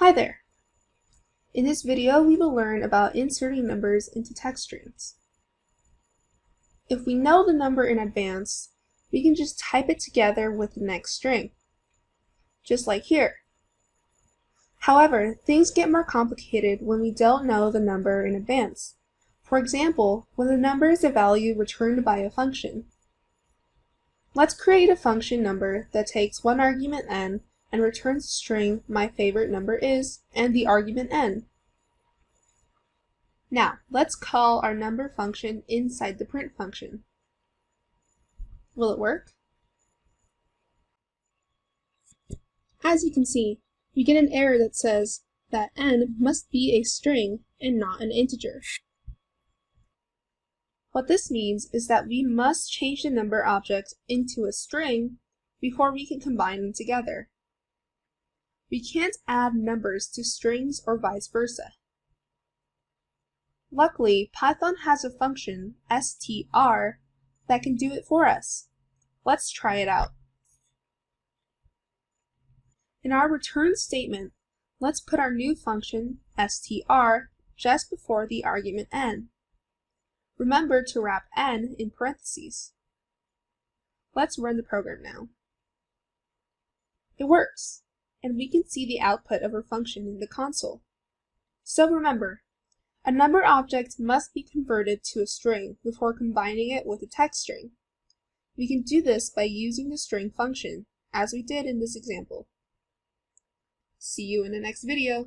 Hi there! In this video, we will learn about inserting numbers into text strings. If we know the number in advance, we can just type it together with the next string, just like here. However, things get more complicated when we don't know the number in advance. For example, when the number is a value returned by a function. Let's create a function number that takes one argument n and returns the string my favorite number is and the argument n. Now, let's call our number function inside the print function. Will it work? As you can see, we get an error that says that n must be a string and not an integer. What this means is that we must change the number object into a string before we can combine them together. We can't add numbers to strings or vice versa. Luckily, Python has a function, str, that can do it for us. Let's try it out. In our return statement, let's put our new function, str, just before the argument n. Remember to wrap n in parentheses. Let's run the program now. It works, and we can see the output of our function in the console. So remember, a number object must be converted to a string before combining it with a text string. We can do this by using the string function, as we did in this example. See you in the next video.